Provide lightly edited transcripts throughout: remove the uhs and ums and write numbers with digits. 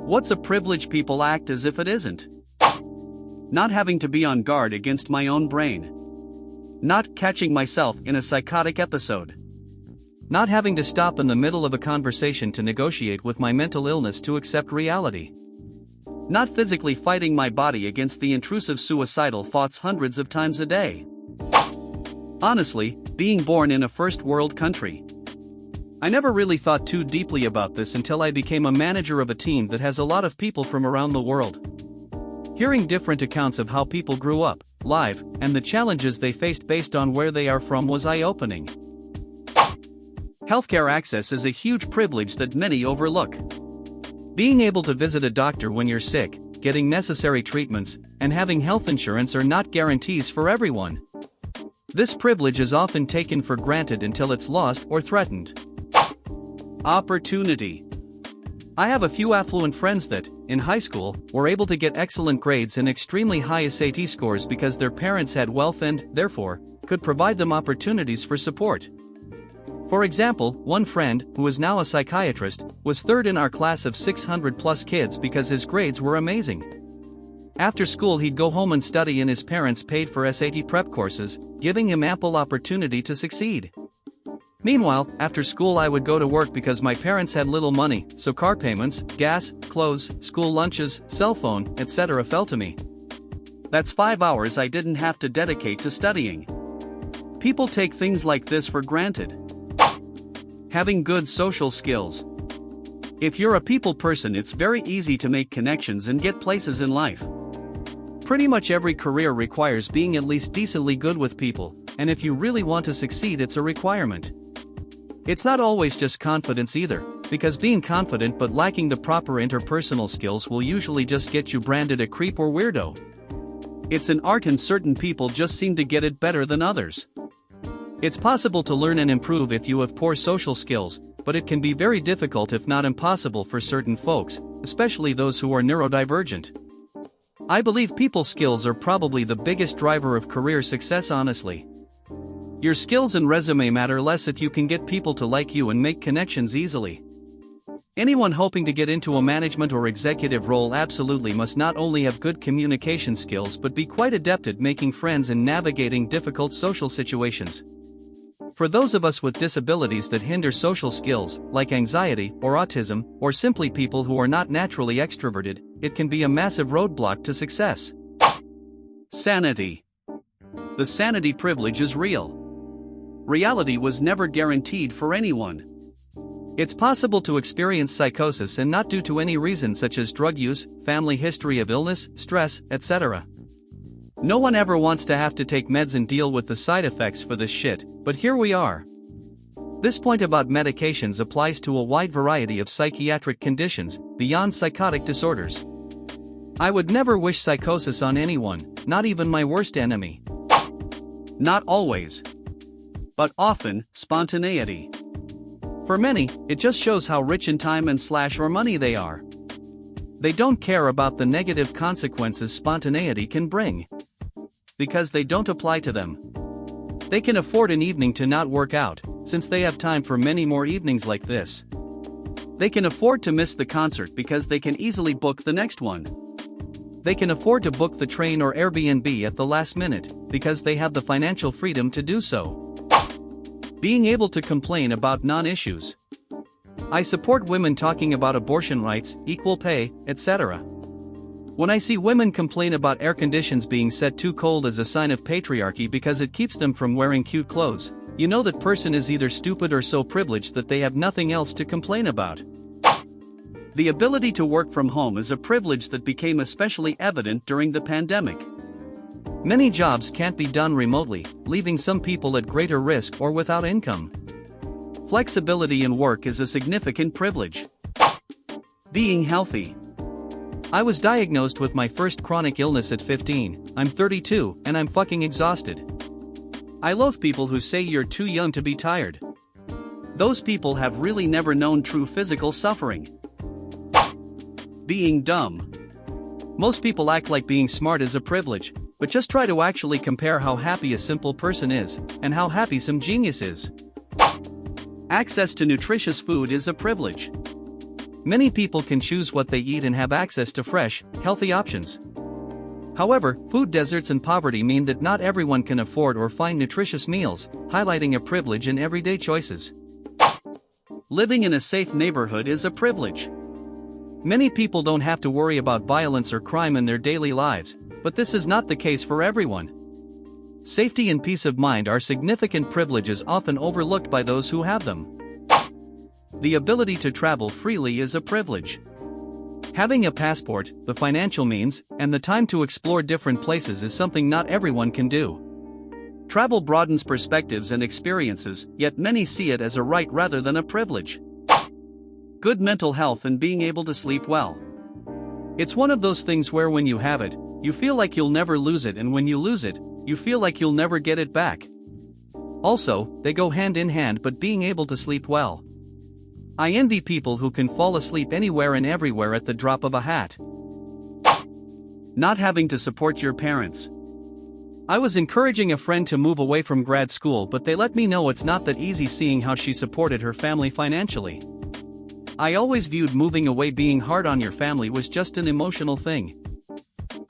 What's a privilege people act as if it isn't? Not having to be on guard against my own brain. Not catching myself in a psychotic episode. Not having to stop in the middle of a conversation to negotiate with my mental illness to accept reality. Not physically fighting my body against the intrusive suicidal thoughts hundreds of times a day. Honestly, being born in a first world country. I never really thought too deeply about this until I became a manager of a team that has a lot of people from around the world. Hearing different accounts of how people grew up, live, and the challenges they faced based on where they are from was eye-opening. Healthcare access is a huge privilege that many overlook. Being able to visit a doctor when you're sick, getting necessary treatments, and having health insurance are not guarantees for everyone. This privilege is often taken for granted until it's lost or threatened. Opportunity. I have a few affluent friends that, in high school, were able to get excellent grades and extremely high SAT scores because their parents had wealth and, therefore, could provide them opportunities for support. For example, one friend, who is now a psychiatrist, was third in our class of 600+ kids because his grades were amazing. After school he'd go home and study and his parents paid for SAT prep courses, giving him ample opportunity to succeed. Meanwhile, after school I would go to work because my parents had little money, so car payments, gas, clothes, school lunches, cell phone, etc. fell to me. That's 5 hours I didn't have to dedicate to studying. People take things like this for granted. Having good social skills. If you're a people person, it's very easy to make connections and get places in life. Pretty much every career requires being at least decently good with people, and if you really want to succeed, it's a requirement. It's not always just confidence either, because being confident but lacking the proper interpersonal skills will usually just get you branded a creep or weirdo. It's an art and certain people just seem to get it better than others. It's possible to learn and improve if you have poor social skills, but it can be very difficult if not impossible for certain folks, especially those who are neurodivergent. I believe people skills are probably the biggest driver of career success, honestly. Your skills and resume matter less if you can get people to like you and make connections easily. Anyone hoping to get into a management or executive role absolutely must not only have good communication skills but be quite adept at making friends and navigating difficult social situations. For those of us with disabilities that hinder social skills, like anxiety or autism, or simply people who are not naturally extroverted, it can be a massive roadblock to success. Sanity. The sanity privilege is real. Reality was never guaranteed for anyone. It's possible to experience psychosis and not due to any reason such as drug use, family history of illness, stress, etc. No one ever wants to have to take meds and deal with the side effects for this shit, but here we are. This point about medications applies to a wide variety of psychiatric conditions, beyond psychotic disorders. I would never wish psychosis on anyone, not even my worst enemy. Not always. But often, spontaneity. For many, it just shows how rich in time and or money they are. They don't care about the negative consequences spontaneity can bring. Because they don't apply to them. They can afford an evening to not work out, since they have time for many more evenings like this. They can afford to miss the concert because they can easily book the next one. They can afford to book the train or Airbnb at the last minute, because they have the financial freedom to do so. Being able to complain about non-issues. I support women talking about abortion rights, equal pay, etc. When I see women complain about air conditions being set too cold as a sign of patriarchy because it keeps them from wearing cute clothes, you know that person is either stupid or so privileged that they have nothing else to complain about. The ability to work from home is a privilege that became especially evident during the pandemic. Many jobs can't be done remotely, leaving some people at greater risk or without income. Flexibility in work is a significant privilege. Being healthy. I was diagnosed with my first chronic illness at 15, I'm 32, and I'm fucking exhausted. I loathe people who say you're too young to be tired. Those people have really never known true physical suffering. Being dumb. Most people act like being smart is a privilege, but just try to actually compare how happy a simple person is, and how happy some genius is. Access to nutritious food is a privilege. Many people can choose what they eat and have access to fresh, healthy options. However, food deserts and poverty mean that not everyone can afford or find nutritious meals, highlighting a privilege in everyday choices. Living in a safe neighborhood is a privilege. Many people don't have to worry about violence or crime in their daily lives, but this is not the case for everyone. Safety and peace of mind are significant privileges often overlooked by those who have them. The ability to travel freely is a privilege. Having a passport, the financial means, and the time to explore different places is something not everyone can do. Travel broadens perspectives and experiences, yet many see it as a right rather than a privilege. Good mental health and being able to sleep well. It's one of those things where when you have it, you feel like you'll never lose it, and when you lose it, you feel like you'll never get it back. Also, they go hand in hand, but being able to sleep well. I envy people who can fall asleep anywhere and everywhere at the drop of a hat. Not having to support your parents. I was encouraging a friend to move away from grad school, but they let me know it's not that easy, seeing how she supported her family financially. I always viewed moving away being hard on your family was just an emotional thing.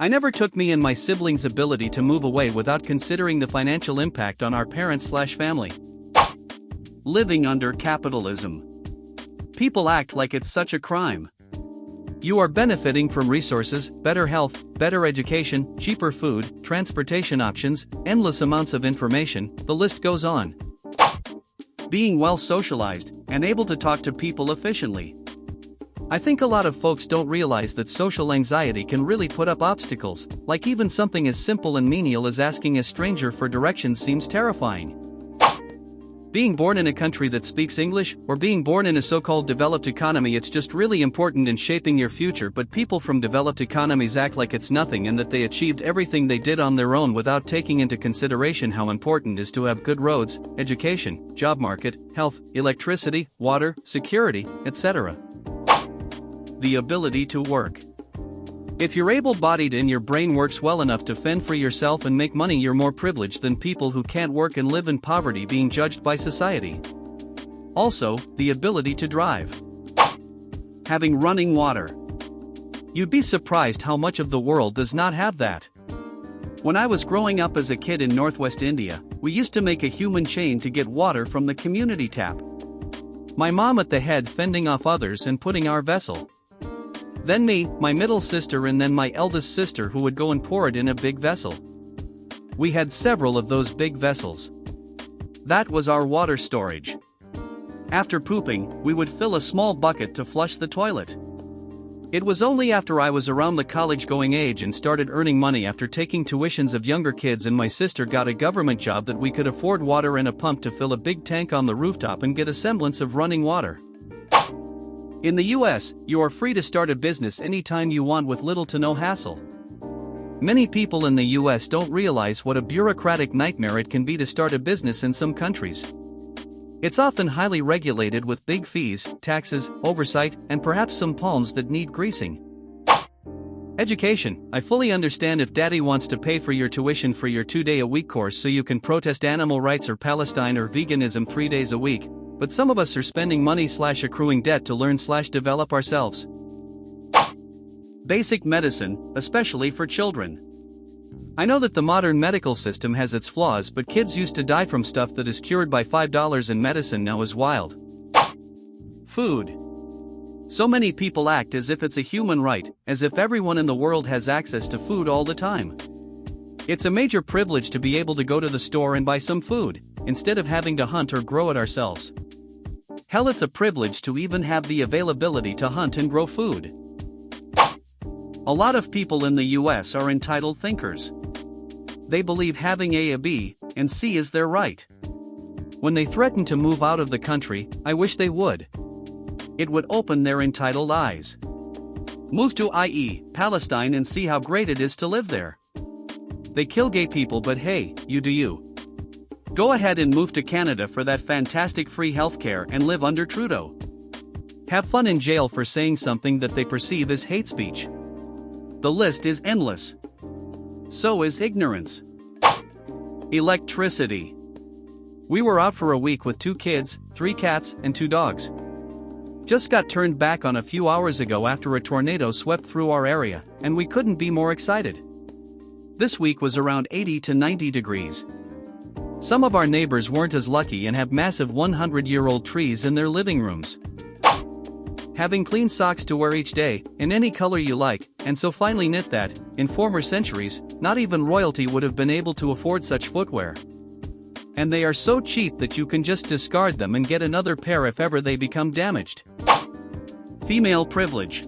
I never took me and my siblings' ability to move away without considering the financial impact on our parents/family. Living under capitalism. People act like it's such a crime. You are benefiting from resources, better health, better education, cheaper food, transportation options, endless amounts of information, the list goes on. Being well socialized, and able to talk to people efficiently. I think a lot of folks don't realize that social anxiety can really put up obstacles, like even something as simple and menial as asking a stranger for directions seems terrifying. Being born in a country that speaks English, or being born in a so-called developed economy, it's just really important in shaping your future, but people from developed economies act like it's nothing and that they achieved everything they did on their own without taking into consideration how important it is to have good roads, education, job market, health, electricity, water, security, etc. The ability to work. If you're able-bodied and your brain works well enough to fend for yourself and make money, you're more privileged than people who can't work and live in poverty being judged by society. Also, the ability to drive. Having running water. You'd be surprised how much of the world does not have that. When I was growing up as a kid in Northwest India, we used to make a human chain to get water from the community tap. My mom at the head fending off others and putting our vessel. Then me, my middle sister, and then my eldest sister who would go and pour it in a big vessel. We had several of those big vessels. That was our water storage. After pooping, we would fill a small bucket to flush the toilet. It was only after I was around the college-going age and started earning money after taking tuitions of younger kids and my sister got a government job that we could afford water and a pump to fill a big tank on the rooftop and get a semblance of running water. In the US, you are free to start a business anytime you want with little to no hassle. Many people in the US don't realize what a bureaucratic nightmare it can be to start a business in some countries. It's often highly regulated with big fees, taxes, oversight, and perhaps some palms that need greasing. Education. I fully understand if daddy wants to pay for your tuition for your 2-day-a-week course so you can protest animal rights or Palestine or veganism 3 days a week. But some of us are spending money/accruing debt to learn/develop ourselves. Basic medicine, especially for children. I know that the modern medical system has its flaws, but kids used to die from stuff that is cured by $5 in medicine now is wild. Food. So many people act as if it's a human right, as if everyone in the world has access to food all the time. It's a major privilege to be able to go to the store and buy some food, instead of having to hunt or grow it ourselves. Hell, it's a privilege to even have the availability to hunt and grow food. A lot of people in the US are entitled thinkers. They believe having A, B, and C is their right. When they threaten to move out of the country, I wish they would. It would open their entitled eyes. Move to i.e., Palestine and see how great it is to live there. They kill gay people, but hey, you do you. Go ahead and move to Canada for that fantastic free healthcare and live under Trudeau. Have fun in jail for saying something that they perceive as hate speech. The list is endless. So is ignorance. Electricity. We were out for a week with 2 kids, 3 cats, and 2 dogs. Just got turned back on a few hours ago after a tornado swept through our area, and we couldn't be more excited. This week was around 80 to 90 degrees. Some of our neighbors weren't as lucky and have massive 100-year-old trees in their living rooms. Having clean socks to wear each day, in any color you like, and so finely knit that, in former centuries, not even royalty would have been able to afford such footwear. And they are so cheap that you can just discard them and get another pair if ever they become damaged. Female privilege.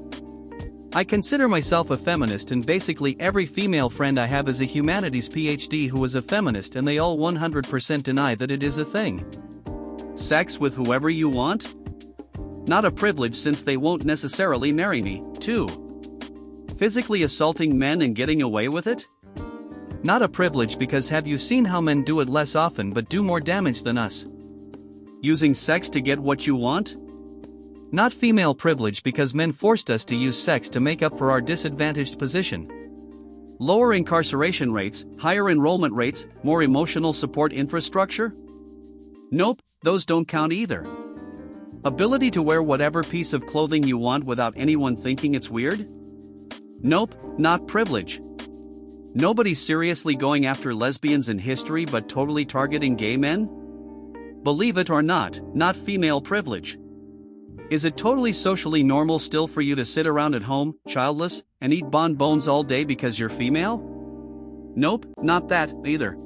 I consider myself a feminist, and basically every female friend I have is a humanities PhD who is a feminist, and they all 100% deny that it is a thing. Sex with whoever you want? Not a privilege, since they won't necessarily marry me, too. Physically assaulting men and getting away with it? Not a privilege, because have you seen how men do it less often but do more damage than us? Using sex to get what you want? Not female privilege, because men forced us to use sex to make up for our disadvantaged position. Lower incarceration rates, higher enrollment rates, more emotional support infrastructure? Nope, those don't count either. Ability to wear whatever piece of clothing you want without anyone thinking it's weird? Nope, not privilege. Nobody's seriously going after lesbians in history but totally targeting gay men? Believe it or not female privilege. Is it totally socially normal still for you to sit around at home, childless, and eat bonbons all day because you're female? Nope, not that either.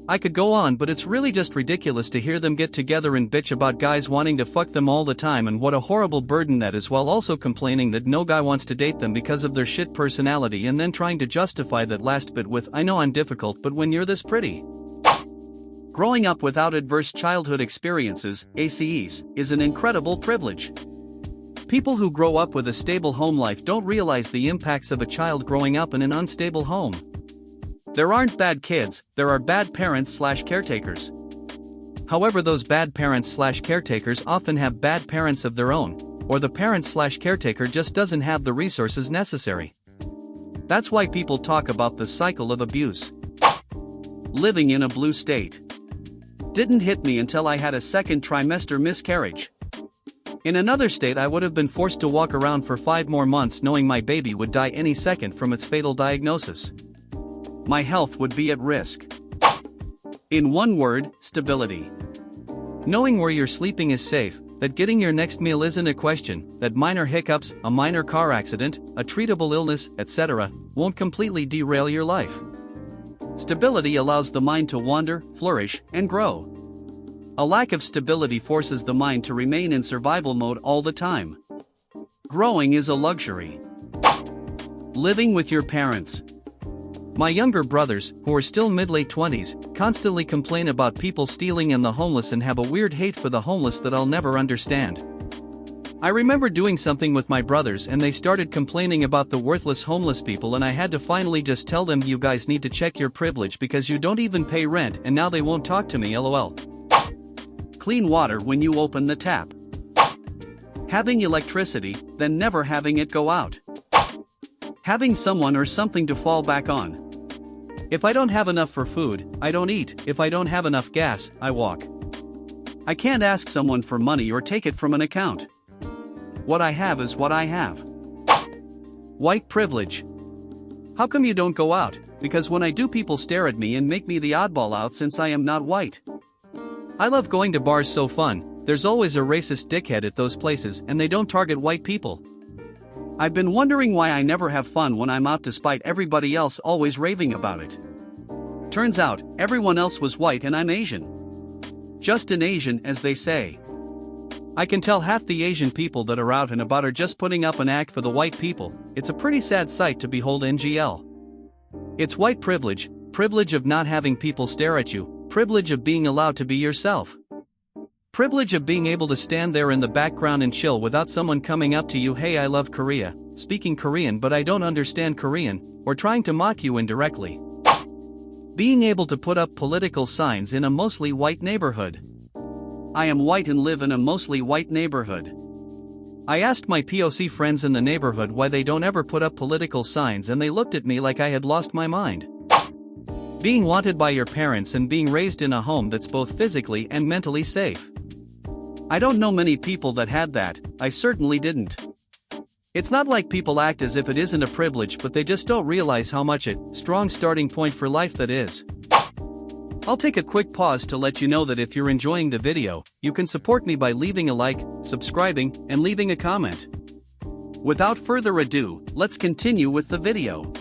I could go on, but it's really just ridiculous to hear them get together and bitch about guys wanting to fuck them all the time and what a horrible burden that is, while also complaining that no guy wants to date them because of their shit personality, and then trying to justify that last bit with, "I know I'm difficult, but when you're this pretty." Growing up without adverse childhood experiences, ACEs, is an incredible privilege. People who grow up with a stable home life don't realize the impacts of a child growing up in an unstable home. There aren't bad kids, there are bad parents/caretakers. However, those bad parents/caretakers often have bad parents of their own, or the parent/caretaker just doesn't have the resources necessary. That's why people talk about the cycle of abuse. Living in a blue state. Didn't hit me until I had a second trimester miscarriage. In another state, I would have been forced to walk around for 5 more months knowing my baby would die any second from its fatal diagnosis. My health would be at risk. In one word, stability. Knowing where you're sleeping is safe, that getting your next meal isn't a question, that minor hiccups, a minor car accident, a treatable illness, etc., won't completely derail your life. Stability allows the mind to wander, flourish, and grow. A lack of stability forces the mind to remain in survival mode all the time. Growing is a luxury. Living with your parents. My younger brothers, who are still mid-late 20s, constantly complain about people stealing and the homeless and have a weird hate for the homeless that I'll never understand. I remember doing something with my brothers and they started complaining about the worthless homeless people, and I had to finally just tell them, "You guys need to check your privilege because you don't even pay rent and now they won't talk to me, lol." Clean water when you open the tap. Having electricity, then never having it go out. Having someone or something to fall back on. If I don't have enough for food, I don't eat. If I don't have enough gas, I walk. I can't ask someone for money or take it from an account. What I have is what I have. White privilege. How come you don't go out? Because when I do, people stare at me and make me the oddball out since I am not white. I love going to bars, so fun. There's always a racist dickhead at those places and they don't target white people. I've been wondering why I never have fun when I'm out despite everybody else always raving about it. Turns out, everyone else was white and I'm Asian. Just an Asian, as they say. I can tell half the Asian people that are out and about are just putting up an act for the white people. It's a pretty sad sight to behold, NGL. It's white privilege, privilege of not having people stare at you, privilege of being allowed to be yourself. Privilege of being able to stand there in the background and chill without someone coming up to you, "Hey, I love Korea, speaking Korean but I don't understand Korean," or trying to mock you indirectly. Being able to put up political signs in a mostly white neighborhood. I am white and live in a mostly white neighborhood. I asked my POC friends in the neighborhood why they don't ever put up political signs and they looked at me like I had lost my mind. Being wanted by your parents and being raised in a home that's both physically and mentally safe. I don't know many people that had that. I certainly didn't. It's not like people act as if it isn't a privilege, but they just don't realize how much a strong starting point for life that is. I'll take a quick pause to let you know that if you're enjoying the video, you can support me by leaving a like, subscribing, and leaving a comment. Without further ado, let's continue with the video.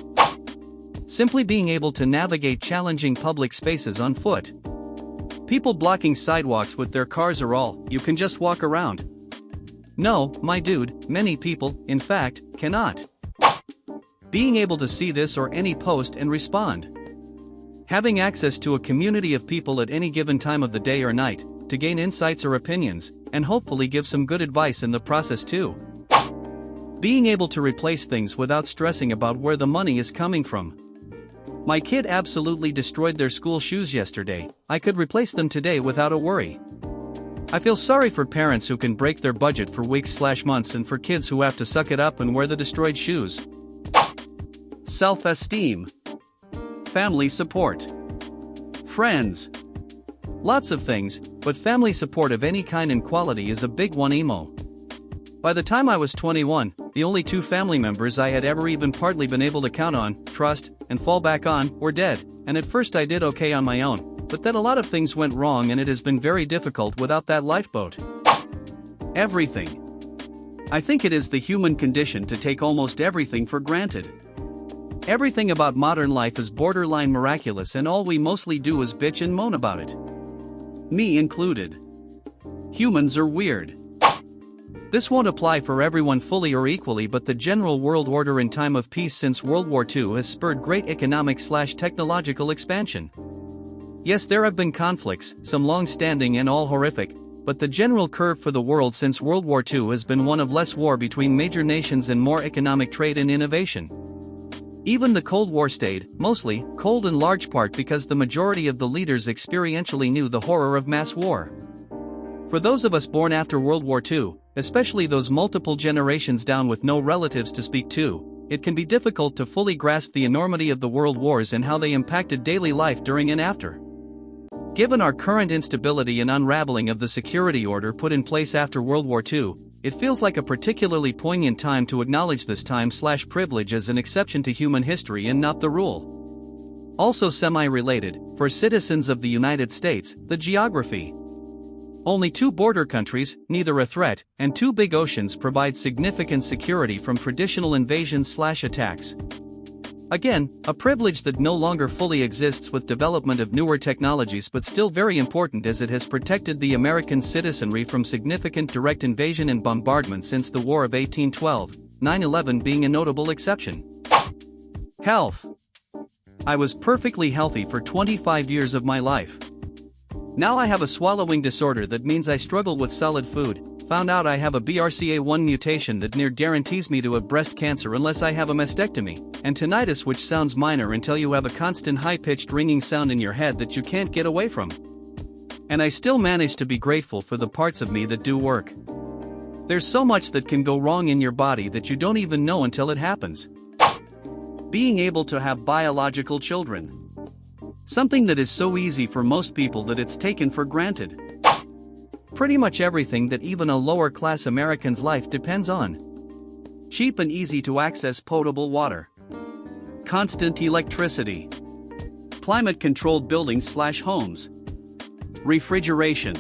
Simply being able to navigate challenging public spaces on foot. People blocking sidewalks with their cars are all, you can just walk around. No, my dude, many people, in fact, cannot. Being able to see this or any post and respond. Having access to a community of people at any given time of the day or night, to gain insights or opinions, and hopefully give some good advice in the process too. Being able to replace things without stressing about where the money is coming from. My kid absolutely destroyed their school shoes yesterday. I could replace them today without a worry. I feel sorry for parents who can break their budget for weeks/months and for kids who have to suck it up and wear the destroyed shoes. Self-esteem. Family support. Friends. Lots of things, but family support of any kind and quality is a big one emo. By the time I was 21, the only two family members I had ever even partly been able to count on, trust, and fall back on, were dead, and at first I did okay on my own. But then a lot of things went wrong and it has been very difficult without that lifeboat. Everything. I think it is the human condition to take almost everything for granted. Everything about modern life is borderline miraculous and all we mostly do is bitch and moan about it. Me included. Humans are weird. This won't apply for everyone fully or equally, but the general world order in time of peace since World War II has spurred great economic/technological expansion. Yes, there have been conflicts, some long-standing and all horrific, but the general curve for the world since World War II has been one of less war between major nations and more economic trade and innovation. Even the Cold War stayed, mostly, cold in large part because the majority of the leaders experientially knew the horror of mass war. For those of us born after World War II, especially those multiple generations down with no relatives to speak to, it can be difficult to fully grasp the enormity of the world wars and how they impacted daily life during and after. Given our current instability and unraveling of the security order put in place after World War II, it feels like a particularly poignant time to acknowledge this time/privilege as an exception to human history and not the rule. Also semi-related, for citizens of the United States, the geography. Only two border countries, neither a threat, and two big oceans provide significant security from traditional invasions/attacks. Again, a privilege that no longer fully exists with development of newer technologies, but still very important as it has protected the American citizenry from significant direct invasion and bombardment since the War of 1812, 9/11 being a notable exception. Health. I was perfectly healthy for 25 years of my life. Now I have a swallowing disorder that means I struggle with solid food. Found out I have a BRCA1 mutation that near guarantees me to have breast cancer unless I have a mastectomy, and tinnitus, which sounds minor until you have a constant high-pitched ringing sound in your head that you can't get away from. And I still manage to be grateful for the parts of me that do work. There's so much that can go wrong in your body that you don't even know until it happens. Being able to have biological children. Something that is so easy for most people that it's taken for granted. Pretty much everything that even a lower-class American's life depends on. Cheap and easy to access potable water. Constant electricity. Climate-controlled buildings/homes. Refrigeration.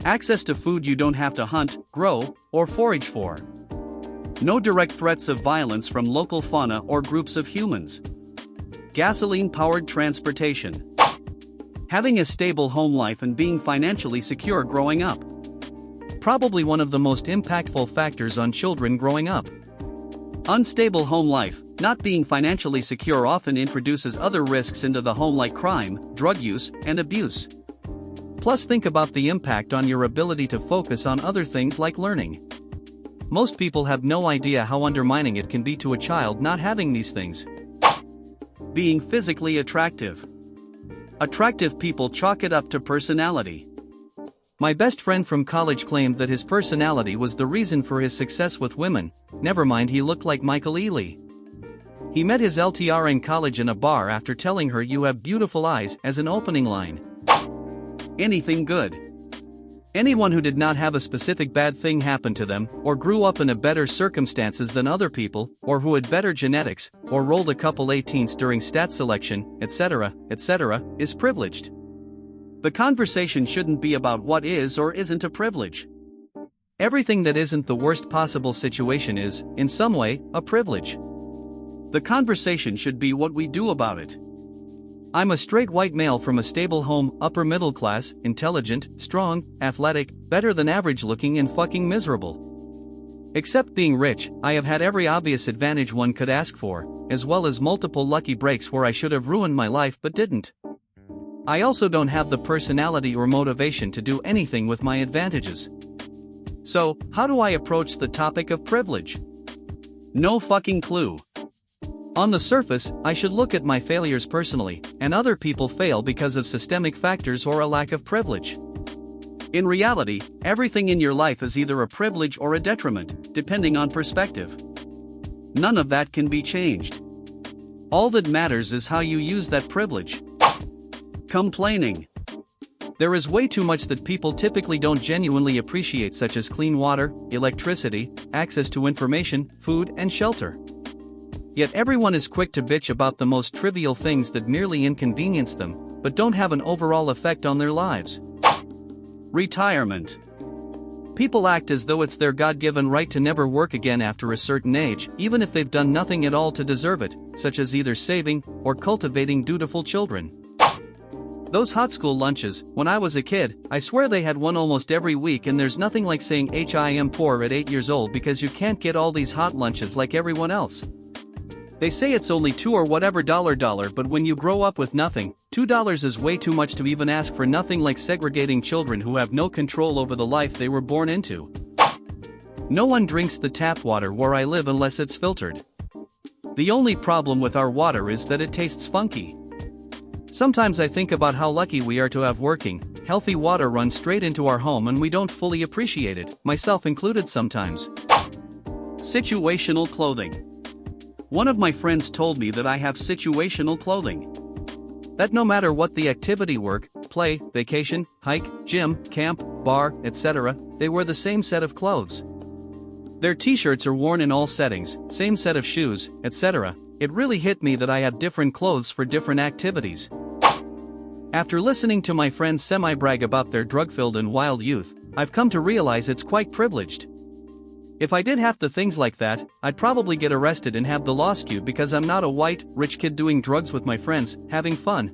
Access to food you don't have to hunt, grow, or forage for. No direct threats of violence from local fauna or groups of humans. Gasoline-powered transportation. Having a stable home life and being financially secure growing up. Probably one of the most impactful factors on children growing up. Unstable home life, not being financially secure, often introduces other risks into the home like crime, drug use, and abuse. Plus, think about the impact on your ability to focus on other things like learning. Most people have no idea how undermining it can be to a child not having these things. Being physically attractive. Attractive people chalk it up to personality. My best friend from college claimed that his personality was the reason for his success with women. Never mind, he looked like Michael Ealy. He met his LTR in college in a bar after telling her "you have beautiful eyes" as an opening line. Anything good. Anyone who did not have a specific bad thing happen to them, or grew up in a better circumstances than other people, or who had better genetics, or rolled a couple 18s during stat selection, etc., is privileged. The conversation shouldn't be about what is or isn't a privilege. Everything that isn't the worst possible situation is, in some way, a privilege. The conversation should be what we do about it. I'm a straight white male from a stable home, upper middle class, intelligent, strong, athletic, better than average looking and fucking miserable. Except being rich, I have had every obvious advantage one could ask for, as well as multiple lucky breaks where I should have ruined my life but didn't. I also don't have the personality or motivation to do anything with my advantages. So, how do I approach the topic of privilege? No fucking clue. On the surface, I should look at my failures personally, and other people fail because of systemic factors or a lack of privilege. In reality, everything in your life is either a privilege or a detriment, depending on perspective. None of that can be changed. All that matters is how you use that privilege. Complaining. There is way too much that people typically don't genuinely appreciate, such as clean water, electricity, access to information, food, and shelter. Yet everyone is quick to bitch about the most trivial things that merely inconvenience them, but don't have an overall effect on their lives. Retirement. People act as though it's their God-given right to never work again after a certain age, even if they've done nothing at all to deserve it, such as either saving or cultivating dutiful children. Those hot school lunches, when I was a kid, I swear they had one almost every week, and there's nothing like saying I'm poor at 8 years old because you can't get all these hot lunches like everyone else. They say it's only $2 or whatever dollar, but when you grow up with nothing, $2 is way too much to even ask for, nothing like segregating children who have no control over the life they were born into. No one drinks the tap water where I live unless it's filtered. The only problem with our water is that it tastes funky. Sometimes I think about how lucky we are to have working, healthy water run straight into our home, and we don't fully appreciate it, myself included sometimes. Situational clothing. One of my friends told me that I have situational clothing. That no matter what the activity, work, play, vacation, hike, gym, camp, bar, etc., they wear the same set of clothes. Their t-shirts are worn in all settings, same set of shoes, etc. It really hit me that I have different clothes for different activities. After listening to my friends semi-brag about their drug-filled and wild youth, I've come to realize it's quite privileged. If I did half the things like that, I'd probably get arrested and have the law skewed because I'm not a white, rich kid doing drugs with my friends, having fun.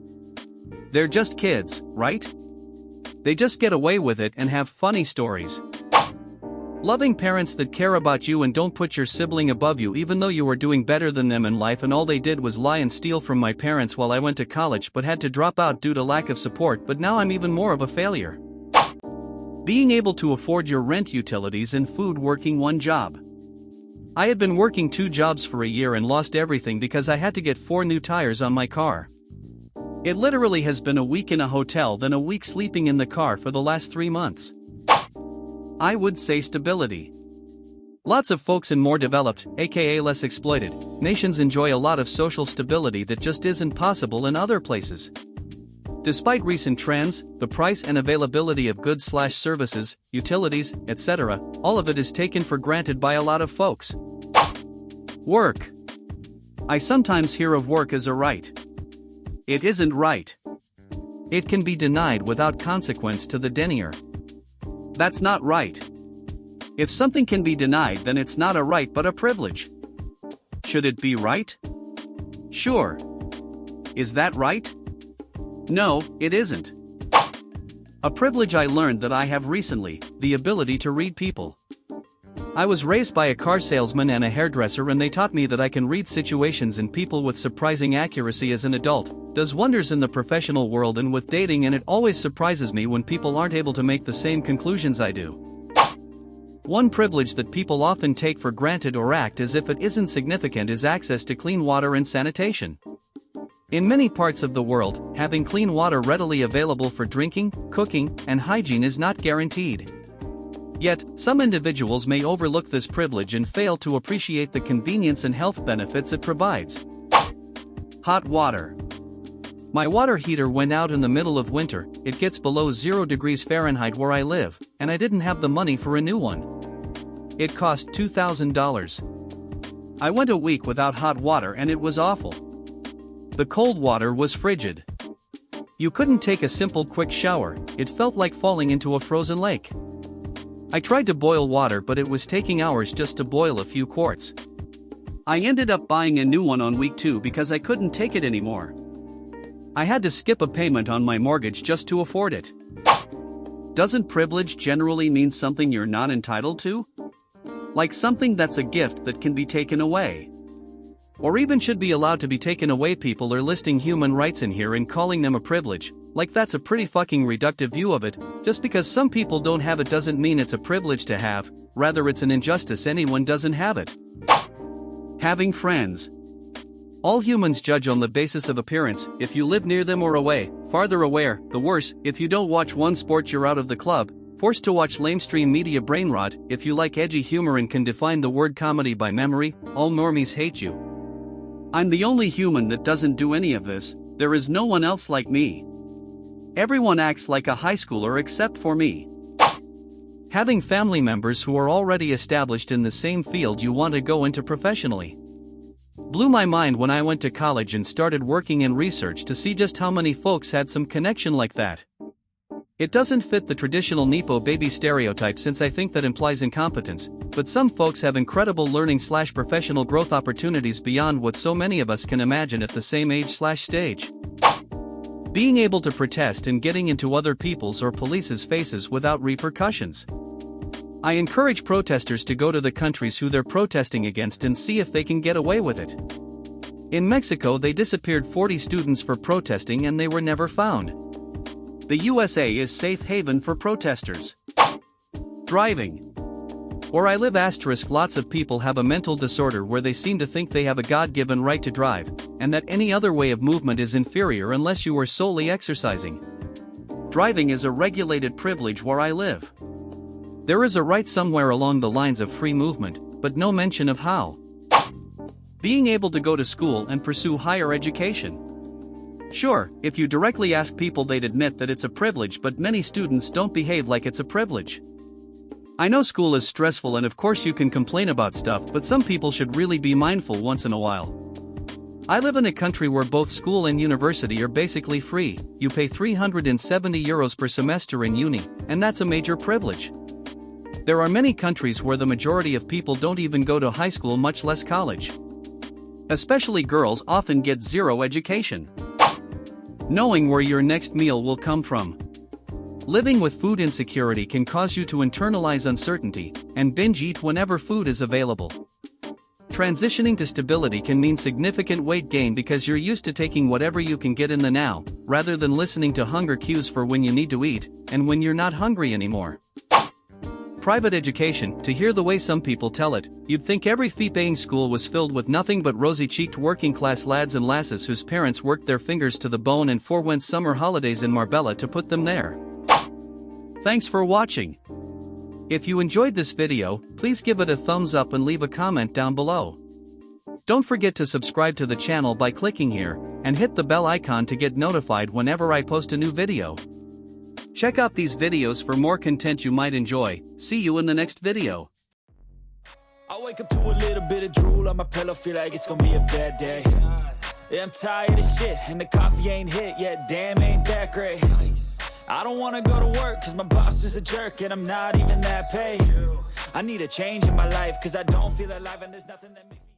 They're just kids, right? They just get away with it and have funny stories. Loving parents that care about you and don't put your sibling above you even though you were doing better than them in life and all they did was lie and steal from my parents while I went to college but had to drop out due to lack of support, but now I'm even more of a failure. Being able to afford your rent, utilities and food working one job. I had been working 2 jobs for a year and lost everything because I had to get 4 new tires on my car. It literally has been a week in a hotel then a week sleeping in the car for the last 3 months. I would say stability. Lots of folks in more developed, aka less exploited, nations enjoy a lot of social stability that just isn't possible in other places. Despite recent trends, the price and availability of goods/services, utilities, etc., all of it is taken for granted by a lot of folks. Work. I sometimes hear of work as a right. It isn't right. It can be denied without consequence to the denier. That's not right. If something can be denied, then it's not a right but a privilege. Should it be right? Sure. Is that right? No, it isn't. A privilege I learned that I have recently, the ability to read people. I was raised by a car salesman and a hairdresser, and they taught me that I can read situations and people with surprising accuracy as an adult, does wonders in the professional world and with dating, and it always surprises me when people aren't able to make the same conclusions I do. One privilege that people often take for granted or act as if it isn't significant is access to clean water and sanitation. In many parts of the world, having clean water readily available for drinking, cooking, and hygiene is not guaranteed. Yet, some individuals may overlook this privilege and fail to appreciate the convenience and health benefits it provides. Hot water. My water heater went out in the middle of winter. It gets below 0 degrees Fahrenheit where I live, and I didn't have the money for a new one. It cost $2,000. I went a week without hot water and it was awful. The cold water was frigid. You couldn't take a simple quick shower, it felt like falling into a frozen lake. I tried to boil water but it was taking hours just to boil a few quarts. I ended up buying a new one on week 2 because I couldn't take it anymore. I had to skip a payment on my mortgage just to afford it. Doesn't privilege generally mean something you're not entitled to? Like something that's a gift that can be taken away. Or even should be allowed to be taken away. People are listing human rights in here and calling them a privilege, like that's a pretty fucking reductive view of it. Just because some people don't have it doesn't mean it's a privilege to have, rather it's an injustice anyone doesn't have it. Having friends. All humans judge on the basis of appearance. If you live near them or away, farther away, the worse. If you don't watch one sport you're out of the club, forced to watch lamestream media brain rot. If you like edgy humor and can define the word comedy by memory, all normies hate you. I'm the only human that doesn't do any of this, there is no one else like me. Everyone acts like a high schooler except for me. Having family members who are already established in the same field you want to go into professionally. Blew my mind when I went to college and started working in research to see just how many folks had some connection like that. It doesn't fit the traditional Nepo baby stereotype since I think that implies incompetence, but some folks have incredible learning/professional growth opportunities beyond what so many of us can imagine at the same age/stage. Being able to protest and getting into other people's or police's faces without repercussions. I encourage protesters to go to the countries who they're protesting against and see if they can get away with it. In Mexico they disappeared 40 students for protesting and they were never found. The USA is safe haven for protesters. Driving. Where I live lots of people have a mental disorder where they seem to think they have a God-given right to drive, and that any other way of movement is inferior unless you are solely exercising. Driving is a regulated privilege where I live. There is a right somewhere along the lines of free movement, but no mention of how. Being able to go to school and pursue higher education. Sure, if you directly ask people they'd admit that it's a privilege, but many students don't behave like it's a privilege. I know school is stressful and of course you can complain about stuff, but some people should really be mindful once in a while. I live in a country where both school and university are basically free. You pay €370 per semester in uni, and that's a major privilege. There are many countries where the majority of people don't even go to high school, much less college. Especially girls often get zero education. Knowing where your next meal will come from. Living with food insecurity can cause you to internalize uncertainty and binge eat whenever food is available. Transitioning to stability can mean significant weight gain because you're used to taking whatever you can get in the now, rather than listening to hunger cues for when you need to eat and when you're not hungry anymore. Private education. To hear the way some people tell it, you'd think every fee-paying school was filled with nothing but rosy-cheeked working-class lads and lasses whose parents worked their fingers to the bone and forewent summer holidays in Marbella to put them there. Thanks for watching. If you enjoyed this video, please give it a thumbs up and leave a comment down below. Don't forget to subscribe to the channel by clicking here, and hit the bell icon to get notified whenever I post a new video. Check out these videos for more content you might enjoy. See you in the next video. I wake up to a little bit of drool on my pillow, feel like it's gonna be a bad day. Yeah, I'm tired of shit, and the coffee ain't hit yet, damn ain't that great. I don't wanna go to work, cause my boss is a jerk, and I'm not even that paid. I need a change in my life, cause I don't feel alive, and there's nothing that makes me